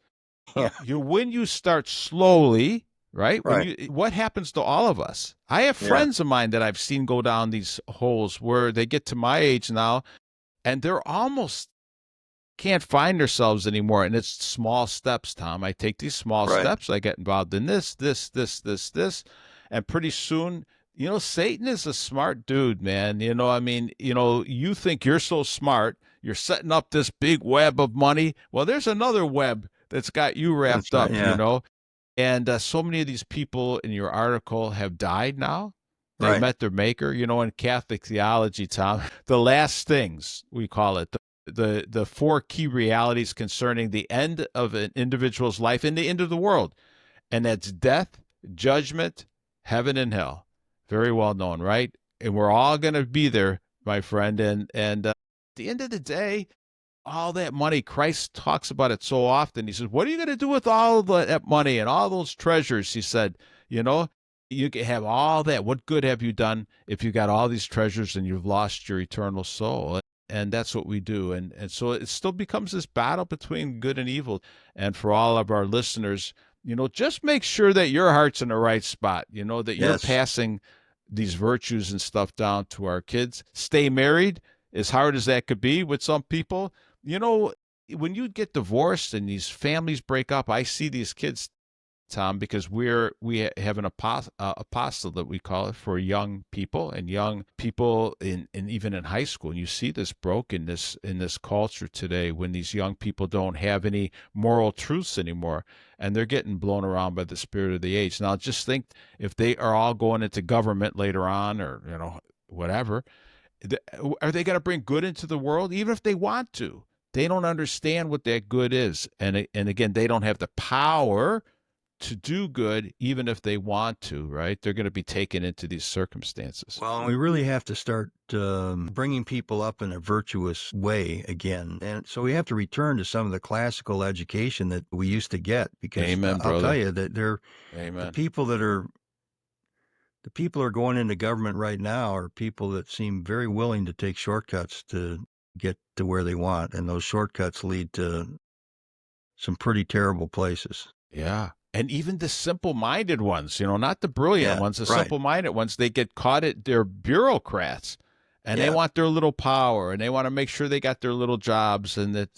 [SPEAKER 1] Yeah.
[SPEAKER 2] When you start slowly, right?
[SPEAKER 1] Right.
[SPEAKER 2] What happens to all of us? I have
[SPEAKER 1] Yeah.
[SPEAKER 2] friends of mine that I've seen go down these holes where they get to my age now, and they're almost can't find themselves anymore. And it's small steps, Tom. I take these small
[SPEAKER 1] Right.
[SPEAKER 2] steps. I get involved in this, and pretty soon, Satan is a smart dude, man. I mean, you think you're so smart, you're setting up this big web of money. Well, there's another web that's got you
[SPEAKER 1] That's
[SPEAKER 2] wrapped
[SPEAKER 1] right.
[SPEAKER 2] up.
[SPEAKER 1] Yeah.
[SPEAKER 2] And so many of these people in your article have died now. They
[SPEAKER 1] Right.
[SPEAKER 2] met their maker. In Catholic theology, Tom, the last things, we call it, the four key realities concerning the end of an individual's life and the end of the world. And that's death, judgment, heaven, and hell. Very well known, right? And we're all going to be there, my friend. And at the end of the day, all that money, Christ talks about it so often. He says, what are you going to do with all of that money and all those treasures? He said, you know, you can have all that. What good have you done if you got all these treasures and you've lost your eternal soul? And that's what we do. And so it still becomes this battle between good and evil. And for all of our listeners, just make sure that your heart's in the right spot, that you're
[SPEAKER 1] Yes.
[SPEAKER 2] passing these virtues and stuff down to our kids. Stay married, as hard as that could be with some people. When you get divorced and these families break up, I see these kids, Tom, because we have an apostle that we call it for young people and young people in even in high school. And you see this brokenness in this culture today when these young people don't have any moral truths anymore, and they're getting blown around by the spirit of the age. Now, just think if they are all going into government later on, or whatever, are they going to bring good into the world? Even if they want to, they don't understand what that good is, and again, they don't have the power to do good, even if they want to. Right? They're going to be taken into these circumstances.
[SPEAKER 1] Well, and we really have to start bringing people up in a virtuous way again. And so we have to return to some of the classical education that we used to get, because
[SPEAKER 2] Amen,
[SPEAKER 1] I'll tell
[SPEAKER 2] brother.
[SPEAKER 1] you that the
[SPEAKER 2] Amen.
[SPEAKER 1] people that are the people who are going into government right now are people that seem very willing to take shortcuts to get to where they want, and those shortcuts lead to some pretty terrible places.
[SPEAKER 2] Yeah. And even the simple-minded ones, not the brilliant
[SPEAKER 1] Yeah,
[SPEAKER 2] ones, the
[SPEAKER 1] right.
[SPEAKER 2] simple-minded ones, they get caught they're bureaucrats, and they
[SPEAKER 1] Yeah,
[SPEAKER 2] want their little power, and they want to make sure they got their little jobs, and that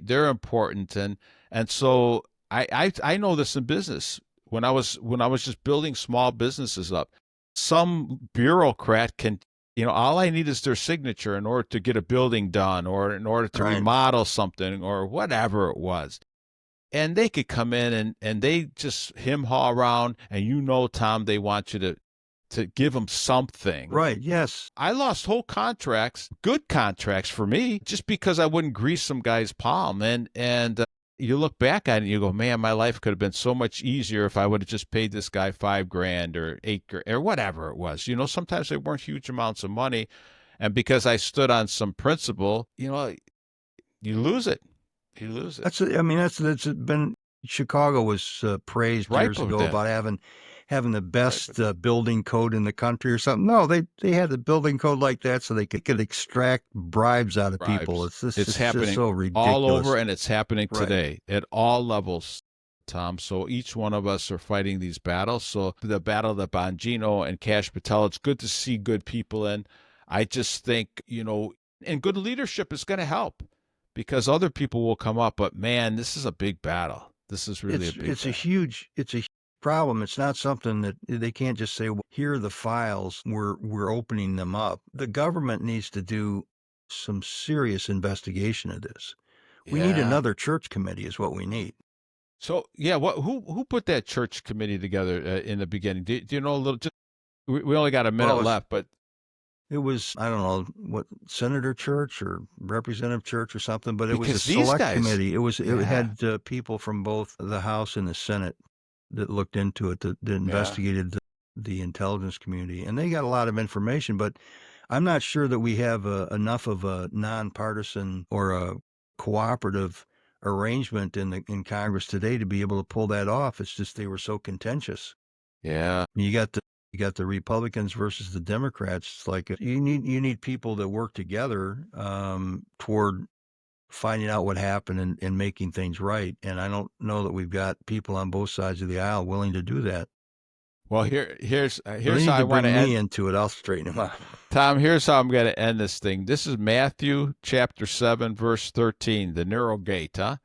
[SPEAKER 2] they're important. And so I know this in business. When I was just building small businesses up, some bureaucrat can, all I need is their signature in order to get a building done, or in order to
[SPEAKER 1] right.
[SPEAKER 2] remodel something, or whatever it was. And they could come in and they just haw around, and Tom, they want you to give them something.
[SPEAKER 1] Right, yes.
[SPEAKER 2] I lost whole contracts, good contracts for me, just because I wouldn't grease some guy's palm. And you look back at it and you go, man, my life could have been so much easier if I would have just paid this guy $5,000 or $8,000 or whatever it was. Sometimes they weren't huge amounts of money. And because I stood on some principle, you lose it. You lose it.
[SPEAKER 1] I mean, that's been, Chicago was praised
[SPEAKER 2] Ripe
[SPEAKER 1] years
[SPEAKER 2] of
[SPEAKER 1] ago
[SPEAKER 2] that.
[SPEAKER 1] about having the
[SPEAKER 2] Ripe
[SPEAKER 1] best
[SPEAKER 2] of that.
[SPEAKER 1] building code in the country or something. No, they had the building code like that so they could extract bribes out of people.
[SPEAKER 2] Bribes. It's
[SPEAKER 1] It's just
[SPEAKER 2] happening
[SPEAKER 1] so
[SPEAKER 2] all over,
[SPEAKER 1] ridiculous.
[SPEAKER 2] and it's happening
[SPEAKER 1] Right.
[SPEAKER 2] today at all levels, Tom. So each one of us are fighting these battles. So the battle that Bongino and Cash Patel, it's good to see good people in. I just think, and good leadership is going to help because other people will come up. But man, this is a big battle. This is really a big battle.
[SPEAKER 1] It's a huge problem. It's not something that they can't just say, well, here are the files, we're opening them up. The government needs to do some serious investigation of this. We need
[SPEAKER 2] Yeah.
[SPEAKER 1] another church committee is what we need.
[SPEAKER 2] So yeah, who put that church committee together in the beginning? Do you know a little? Just, we only got a minute
[SPEAKER 1] Well,
[SPEAKER 2] left, but
[SPEAKER 1] it was, I don't know what, Senator Church or Representative Church or something, but it was a
[SPEAKER 2] because these
[SPEAKER 1] select
[SPEAKER 2] guys,
[SPEAKER 1] committee. It
[SPEAKER 2] yeah,
[SPEAKER 1] had people from both the House and the Senate that looked into it, that
[SPEAKER 2] yeah,
[SPEAKER 1] investigated the intelligence community, and they got a lot of information. But I'm not sure that we have enough of a nonpartisan or a cooperative arrangement in Congress today to be able to pull that off. It's just they were so contentious.
[SPEAKER 2] yeah.
[SPEAKER 1] You got the Republicans versus the Democrats. It's like you need people that work together toward finding out what happened and making things right. And I don't know that we've got people on both sides of the aisle willing to do that.
[SPEAKER 2] Well, here's
[SPEAKER 1] So they
[SPEAKER 2] how
[SPEAKER 1] need
[SPEAKER 2] I
[SPEAKER 1] to
[SPEAKER 2] want to
[SPEAKER 1] bring me
[SPEAKER 2] end,
[SPEAKER 1] into it. I'll straighten them out.
[SPEAKER 2] Tom. Here's how I'm going to end this thing. This is Matthew chapter 7, verse 13, the narrow gate. Huh?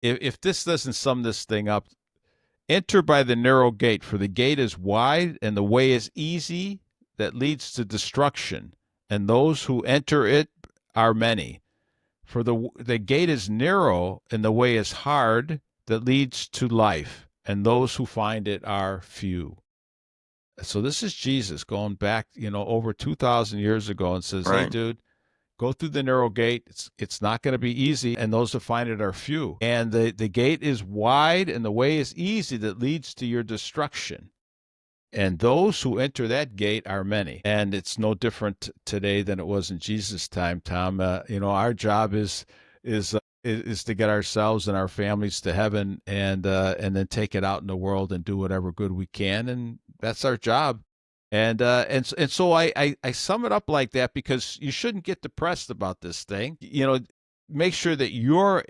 [SPEAKER 2] If this doesn't sum this thing up, enter by the narrow gate, for the gate is wide and the way is easy that leads to destruction, and those who enter it are many. For the gate is narrow and the way is hard that leads to life, and those who find it are few. So this is Jesus going back, over 2,000 years ago and says, hey,
[SPEAKER 1] Right.
[SPEAKER 2] dude, go through the narrow gate. It's not going to be easy, and those who find it are few. And the gate is wide and the way is easy that leads to your destruction. And those who enter that gate are many. And it's no different today than it was in Jesus' time, Tom. Our job is to get ourselves and our families to heaven, and then take it out in the world and do whatever good we can, and that's our job. And so I sum it up like that because you shouldn't get depressed about this thing. Make sure that you're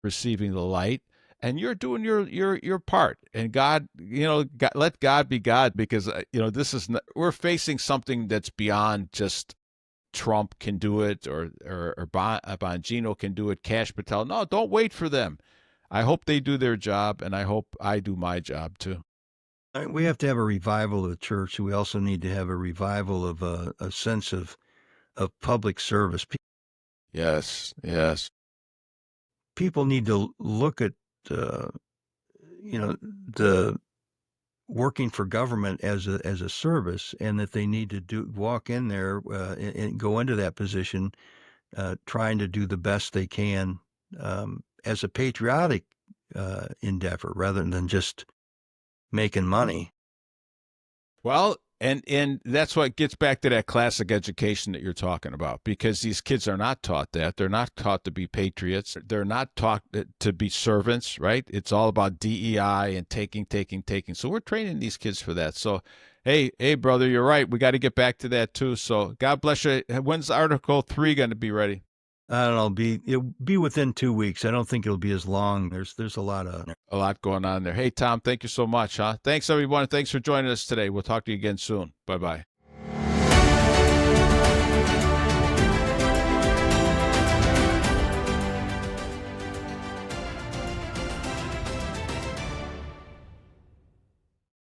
[SPEAKER 2] receiving the light and you're doing your part, and God, let God be God, because this is not, we're facing something that's beyond just Trump can do it, or Bongino can do it, Cash Patel. No, don't wait for them. I hope they do their job, and I hope I do my job too.
[SPEAKER 1] We have to have a revival of the church. We also need to have a revival of a sense of public service.
[SPEAKER 2] Yes, yes.
[SPEAKER 1] People need to look at the working for government as a service, and that they need to walk in there and go into that position trying to do the best they can as a patriotic endeavor rather than just making money.
[SPEAKER 2] Well, and that's what gets back to that classic education that you're talking about, because these kids are not taught that. They're not taught to be patriots. They're not taught to be servants, right? It's all about DEI and taking, taking, taking. So we're training these kids for that. So, hey, brother, you're right. We got to get back to that too. So God bless you. When's Article 3 going to be ready?
[SPEAKER 1] I don't know. It'll be within 2 weeks. I don't think it'll be as long. There's a lot of.
[SPEAKER 2] A lot going on there. Hey, Tom, thank you so much, huh? Thanks, everyone. Thanks for joining us today. We'll talk to you again soon. Bye-bye.